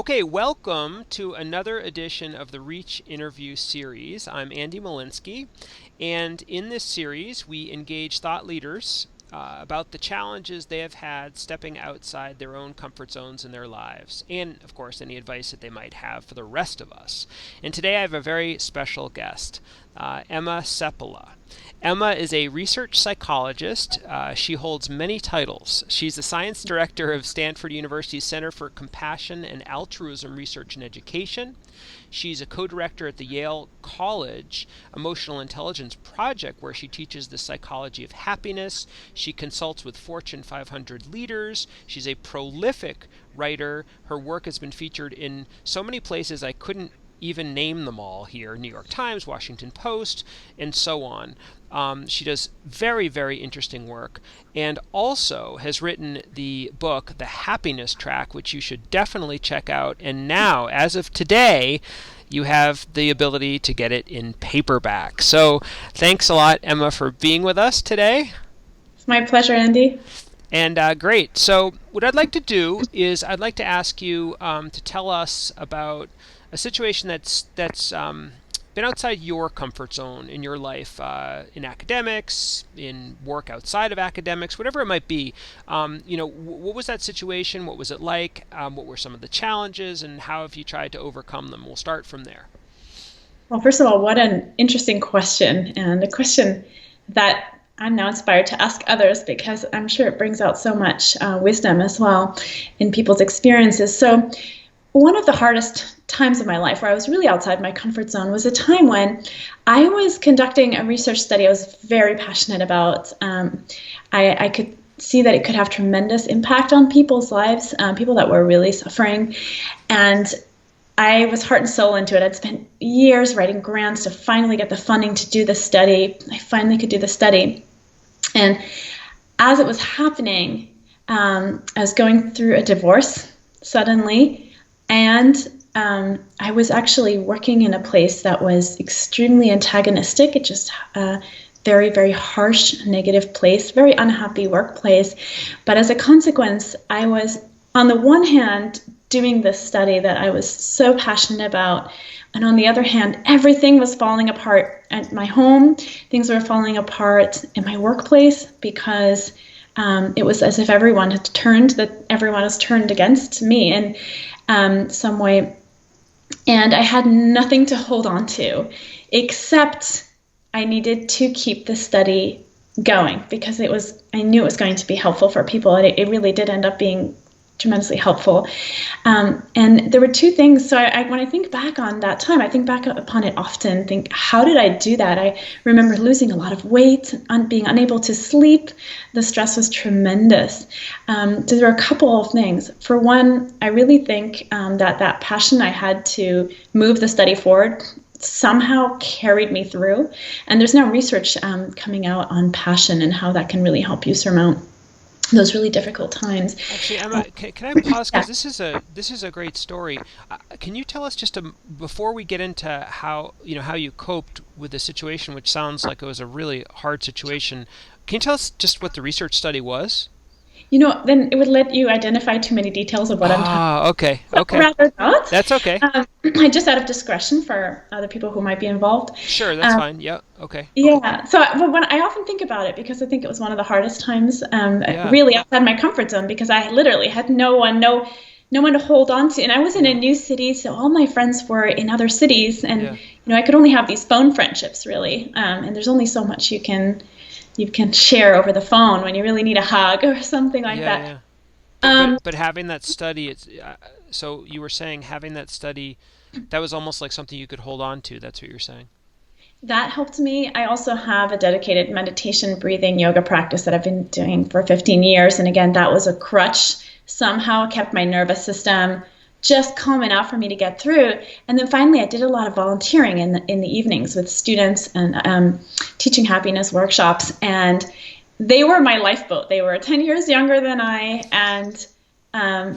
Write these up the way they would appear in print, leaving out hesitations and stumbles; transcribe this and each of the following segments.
Okay, welcome to another edition of the Reach Interview Series. I'm Andy Molinsky, and in this series we engage thought leaders about the challenges they have had stepping outside their own comfort zones in their lives, and of course any advice that they might have for the rest of us. And today I have a very special guest, Emma Seppälä. Emma is a research psychologist. She holds many titles. She's the science director of Stanford University's Center for Compassion and Altruism Research and Education. She's a co-director at the Yale College Emotional Intelligence Project, where she teaches the psychology of happiness. She consults with Fortune 500 leaders. She's a prolific writer. Her work has been featured in so many places I couldn't even name them all here: New York Times, Washington Post, and so on. She does very, very interesting work, and also has written the book, The Happiness Track, which you should definitely check out. And now, as of today, you have the ability to get it in paperback. So thanks a lot, Emma, for being with us today. It's my pleasure, Andy. And great. So what I'd like to do is I'd like to ask you to tell us about a situation that's been outside your comfort zone in your life, in academics, in work outside of academics, whatever it might be. What was that situation? What was it like? What were some of the challenges, and how have you tried to overcome them? We'll start from there. Well, first of all, what an interesting question, and a question that I'm now inspired to ask others, because I'm sure it brings out so much wisdom as well in people's experiences. So one of the hardest times of my life where I was really outside my comfort zone was a time when I was conducting a research study I was very passionate about. I could see that it could have tremendous impact on people's lives, people that were really suffering. And I was heart and soul into it. I'd spent years writing grants to finally get the funding to do the study. I finally could do the study. And as it was happening, I was going through a divorce suddenly, and I was actually working in a place that was extremely antagonistic. It just very, very harsh, negative place, very unhappy workplace. But as a consequence, I was, on the one hand, doing this study that I was so passionate about, and on the other hand, everything was falling apart at my home. Things were falling apart in my workplace because it was as if everyone was turned against me in some way. And I had nothing to hold on to, except I needed to keep the study going because I knew it was going to be helpful for people. And it really did end up being tremendously helpful. And there were two things. So when I think back on that time, I think back upon it often, think, how did I do that? I remember losing a lot of weight, being unable to sleep. The stress was tremendous. So there were a couple of things. For one, I really think that passion I had to move the study forward somehow carried me through. And there's now research coming out on passion and how that can really help you surmount those really difficult times. Actually, Emma, can I pause, because this is a great story. Can you tell us before we get into how you coped with the situation, which sounds like it was a really hard situation? Can you tell us just what the research study was? Then it would let you identify too many details of what I'm talking about. Okay. Rather not. That's okay. Just out of discretion for other people who might be involved. Sure, that's fine. Yeah, okay. Yeah. So when I often think about it, because I think it was one of the hardest times, really outside my comfort zone, because I literally had no one to hold on to, and I was in a new city, so all my friends were in other cities, and I could only have these phone friendships, really, and there's only so much you can share over the phone when you really need a hug or something like that. Yeah. But having that study, so you were saying having that study, that was almost like something you could hold on to. That's what you're saying. That helped me. I also have a dedicated meditation, breathing, yoga practice that I've been doing for 15 years. And again, that was a crutch. Somehow kept my nervous system just calm enough for me to get through. And then finally, I did a lot of volunteering in the evenings with students and teaching happiness workshops. And they were my lifeboat. They were 10 years younger than I,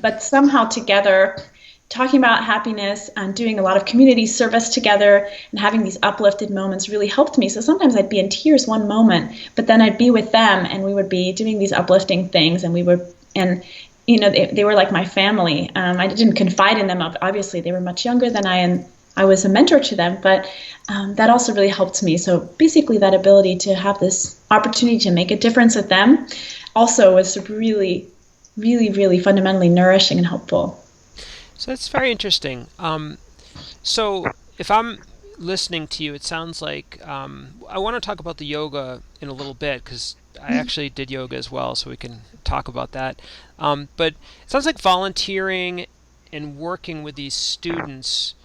but somehow together, talking about happiness and doing a lot of community service together and having these uplifted moments really helped me. So sometimes I'd be in tears one moment, but then I'd be with them and we would be doing these uplifting things, and they were like my family. I didn't confide in them. Obviously, they were much younger than I, and I was a mentor to them, but that also really helped me. So basically that ability to have this opportunity to make a difference with them also was really, really, really fundamentally nourishing and helpful. So that's very interesting. So if I'm listening to you, it sounds like I want to talk about the yoga in a little bit because I actually did yoga as well, so we can talk about that. But it sounds like volunteering and working with these students,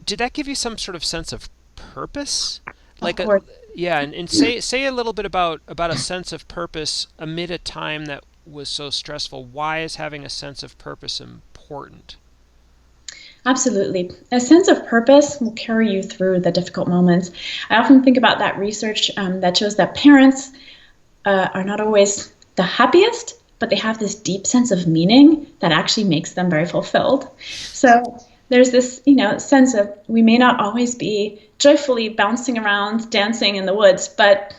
did that give you some sort of sense of purpose? Of Like a, course. yeah, and say a little bit about a sense of purpose amid a time that was so stressful. Why is having a sense of purpose important? Absolutely. A sense of purpose will carry you through the difficult moments. I often think about that research that shows that parents are not always the happiest, but they have this deep sense of meaning that actually makes them very fulfilled. So there's this, sense of we may not always be joyfully bouncing around, dancing in the woods, but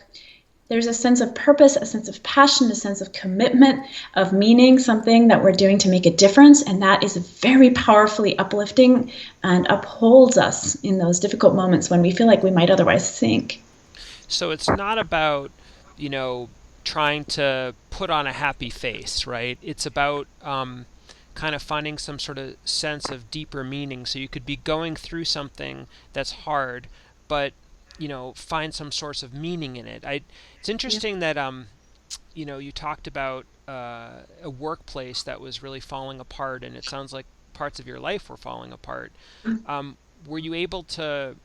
there's a sense of purpose, a sense of passion, a sense of commitment, of meaning, something that we're doing to make a difference. And that is very powerfully uplifting and upholds us in those difficult moments when we feel like we might otherwise sink. So it's not about, you know, trying to put on a happy face, right? It's about kind of finding some sort of sense of deeper meaning. So you could be going through something that's hard, but find some source of meaning in it. It's Yeah. interesting that you talked about a workplace that was really falling apart, and it sounds like parts of your life were falling apart. Were you able to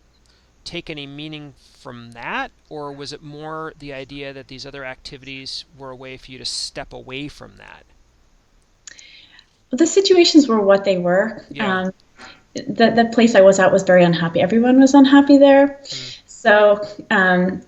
take any meaning from that, or was it more the idea that these other activities were a way for you to step away from that? The situations were what they were. Yeah. The place I was at was very unhappy. Everyone was unhappy there. Mm. So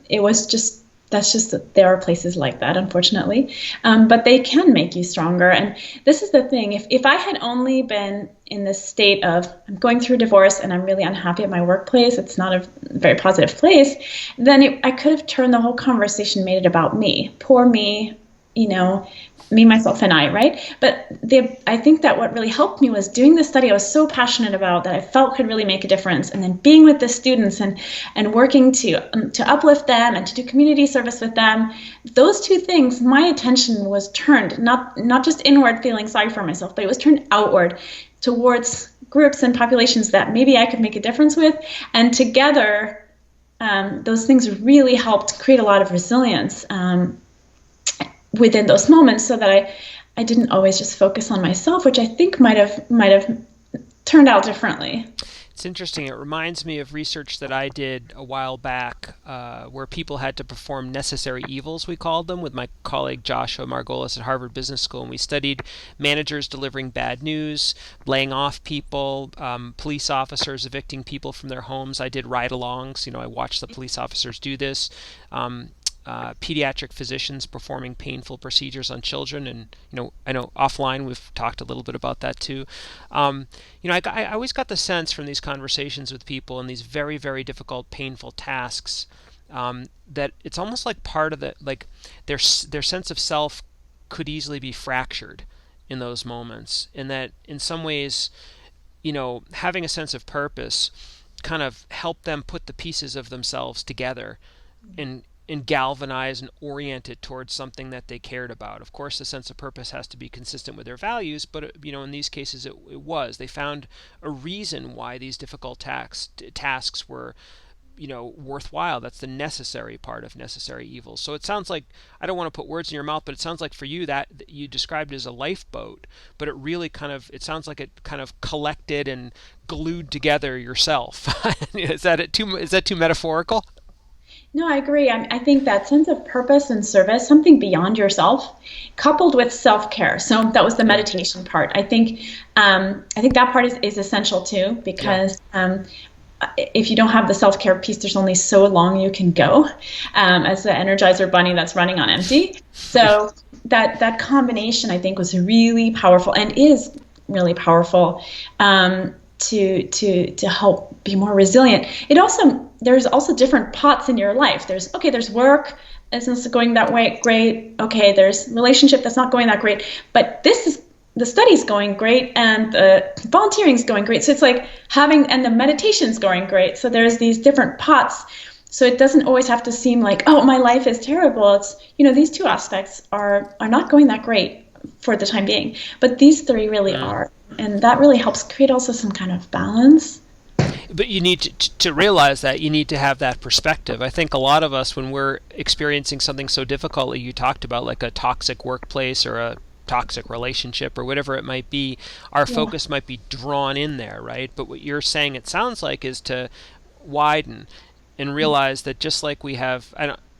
it was just, that's just, there are places like that, unfortunately. But they can make you stronger. And this is the thing. If I had only been in this state of, I'm going through a divorce and I'm really unhappy at my workplace, it's not a very positive place, then I could have turned the whole conversation, made it about me. Poor me, you know, me, myself, and I, right? But I think that what really helped me was doing the study I was so passionate about that I felt could really make a difference, and then being with the students and working to uplift them and to do community service with them. Those two things, my attention was turned not just inward, feeling sorry for myself, but it was turned outward towards groups and populations that maybe I could make a difference with, and together, those things really helped create a lot of resilience. Within those moments, so that I didn't always just focus on myself, which I think might have turned out differently. It's interesting. It reminds me of research that I did a while back where people had to perform necessary evils, we called them, with my colleague Joshua Margolis at Harvard Business School. And we studied managers delivering bad news, laying off people, police officers evicting people from their homes. I did ride-alongs. I watched the police officers do this. Pediatric physicians performing painful procedures on children, and I know offline we've talked a little bit about that too. I always got the sense from these conversations with people in these very, very difficult, painful tasks that it's almost like part of their sense of self could easily be fractured in those moments, and that in some ways, having a sense of purpose kind of helped them put the pieces of themselves together and galvanize and orient it towards something that they cared about. Of course, the sense of purpose has to be consistent with their values, but in these cases, it was. They found a reason why these difficult tasks were, worthwhile. That's the necessary part of necessary evils. So it sounds like, I don't want to put words in your mouth, but it sounds like for you that you described it as a lifeboat, but it really it sounds like it kind of collected and glued together yourself. Is that too metaphorical? No, I agree. I think that sense of purpose and service, something beyond yourself, coupled with self-care. So that was the Yeah. meditation part. I think that part is essential too, Yeah. because if you don't have the self-care piece, there's only so long you can go as the Energizer bunny that's running on empty. So that combination, I think, was really powerful and is really powerful to help be more resilient. There's also different pots in your life. There's work, it's not going that way great. Okay, there's relationship that's not going that great. But this is the study's going great and the volunteering's going great. So it's like and the meditation's going great. So there's these different pots. So it doesn't always have to seem like, oh, my life is terrible. It's, these two aspects are not going that great for the time being, but these three really are. And that really helps create also some kind of balance. But you need to realize that you need to have that perspective. I think a lot of us, when we're experiencing something so difficult, like you talked about, like a toxic workplace or a toxic relationship or whatever it might be, our focus might be drawn in there, right? But what you're saying, it sounds like, is to widen and realize that just like we have,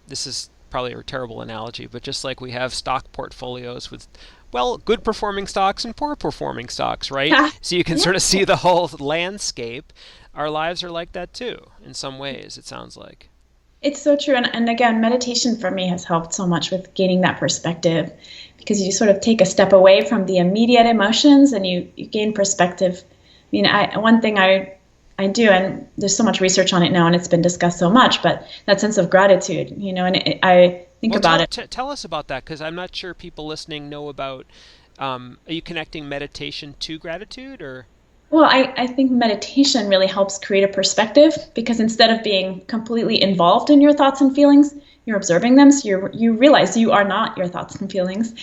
this is probably a terrible analogy, but just like we have stock portfolios with, well, good performing stocks and poor performing stocks, right? Yeah. So you can sort of see the whole landscape. Our lives are like that too, in some ways, it sounds like. It's so true. And again, meditation for me has helped so much with gaining that perspective, because you sort of take a step away from the immediate emotions and you gain perspective. I mean, one thing I do, and there's so much research on it now and it's been discussed so much, but that sense of gratitude, and I think about it. Tell us about that, because I'm not sure people listening know about, are you connecting meditation to gratitude, or? Well, I think meditation really helps create a perspective, because instead of being completely involved in your thoughts and feelings, you're observing them, so you realize you are not your thoughts and feelings.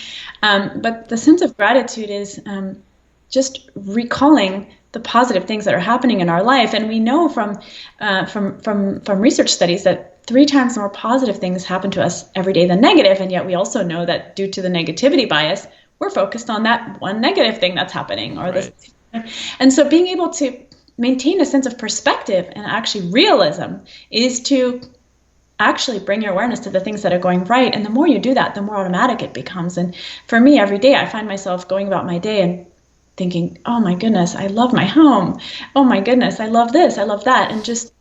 But the sense of gratitude is just recalling the positive things that are happening in our life. And we know from research studies that 3 times more positive things happen to us every day than negative. And yet we also know that due to the negativity bias, we're focused on that one negative thing that's happening, or right. And so being able to maintain a sense of perspective and actually realism is to actually bring your awareness to the things that are going right. And the more you do that, the more automatic it becomes. And for me, every day I find myself going about my day and thinking, oh my goodness, I love my home. Oh my goodness, I love this, I love that. And just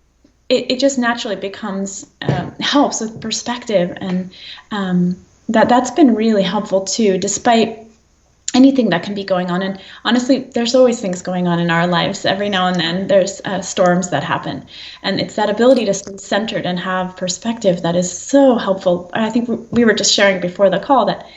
it just naturally becomes, helps with perspective. And that's been really helpful too, despite anything that can be going on. And honestly, there's always things going on in our lives. Every now and then there's storms that happen. And it's that ability to stay centered and have perspective that is so helpful. I think we were just sharing before the call that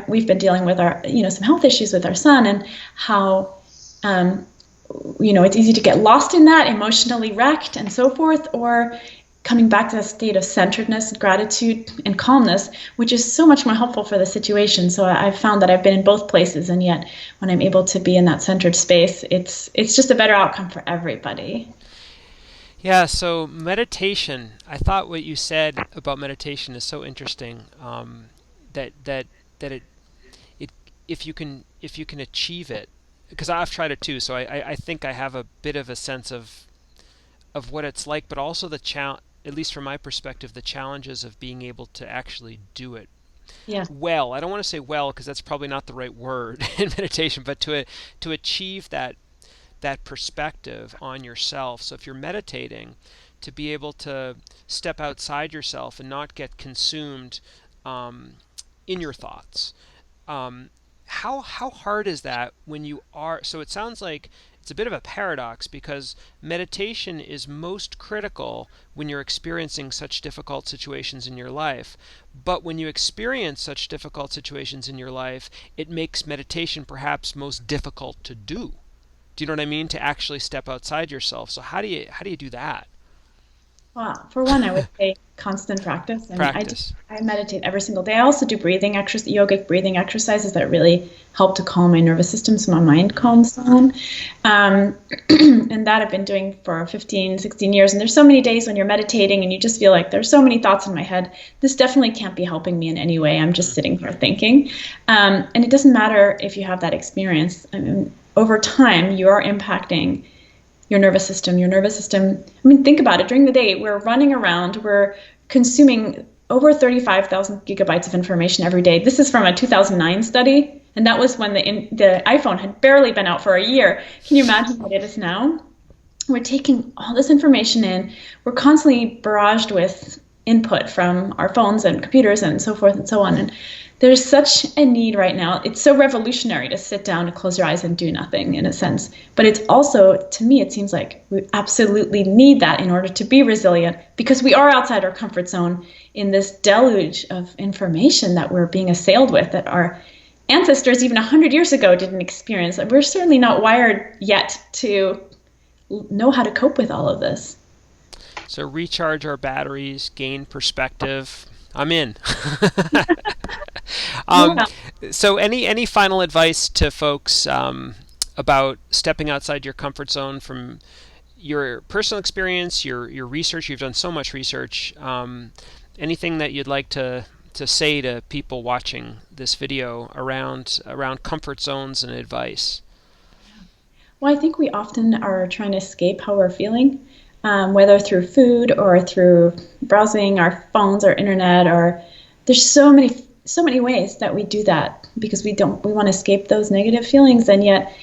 we've been dealing with some health issues with our son, and how, it's easy to get lost in that, emotionally wrecked and so forth, or coming back to a state of centeredness, gratitude, and calmness, which is so much more helpful for the situation. So I've found that I've been in both places, and yet when I'm able to be in that centered space, it's just a better outcome for everybody. Yeah, so meditation, I thought what you said about meditation is so interesting, that it if you can achieve it, because I've tried it too, so I think I have a bit of a sense of what it's like, but also at least from my perspective, the challenges of being able to actually do it. Yeah. Well, I don't want to say well, because that's probably not the right word in meditation, but to achieve that perspective on yourself. So if you're meditating, to be able to step outside yourself and not get consumed in your thoughts. How hard is that when you are? So it sounds like it's a bit of a paradox, because meditation is most critical when you're experiencing such difficult situations in your life. But when you experience such difficult situations in your life, it makes meditation perhaps most difficult to do. Do you know what I mean? To actually step outside yourself. So how do you do that? Well, for one, I would say constant practice. Practice. I meditate every single day. I also do yogic breathing exercises that really help to calm my nervous system, so my mind calms down. And that I've been doing for 15, 16 years. And there's so many days when you're meditating and you just feel like there's so many thoughts in my head. This definitely can't be helping me in any way. I'm just sitting here thinking. And it doesn't matter if you have that experience. I mean, over time, you are impacting your nervous system. I mean, think about it. During the day, we're running around, we're consuming over 35,000 gigabytes of information every day. This is from a 2009 study, and that was when the iPhone had barely been out for a year. Can you imagine what it is now? We're taking all this information in. We're constantly barraged with input from our phones and computers and so forth and so on. And there's such a need right now. It's so revolutionary to sit down and close your eyes and do nothing, in a sense. But it's also, to me, it seems like we absolutely need that in order to be resilient, because we are outside our comfort zone in this deluge of information that we're being assailed with, that are ancestors even 100 years ago didn't experience. We're certainly not wired yet to know how to cope with all of this. So recharge our batteries, gain perspective. I'm in. Yeah. So any final advice to folks about stepping outside your comfort zone from your personal experience, your research? You've done so much research. Anything that you'd like to say to people watching this video around comfort zones and advice? Well, I think we often are trying to escape how we're feeling, whether through food or through browsing our phones or internet, or there's so many ways that we do that because we want to escape those negative feelings, and yet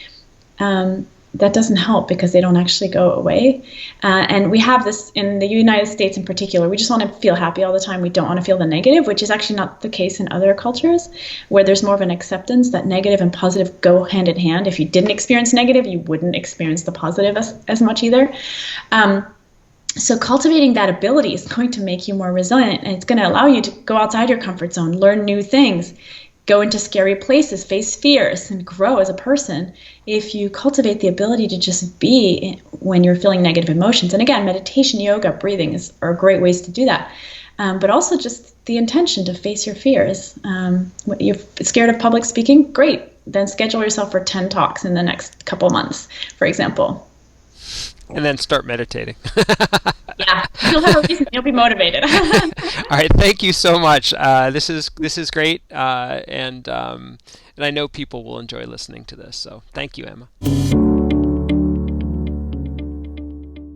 that doesn't help because they don't actually go away. And we have this in the United States in particular. We just want to feel happy all the time. We don't want to feel the negative, which is actually not the case in other cultures where there's more of an acceptance that negative and positive go hand in hand. If you didn't experience negative, you wouldn't experience the positive as much either. So cultivating that ability is going to make you more resilient, and it's going to allow you to go outside your comfort zone, learn new things, go into scary places, face fears, and grow as a person if you cultivate the ability to just be when you're feeling negative emotions. And again, meditation, yoga, breathing are great ways to do that. But also just the intention to face your fears. You're scared of public speaking? Great. Then schedule yourself for 10 talks in the next couple months, for example. And then start meditating. Yeah, you'll have a reason. You'll be motivated. All right, thank you so much. This is great, and I know people will enjoy listening to this. So thank you, Emma.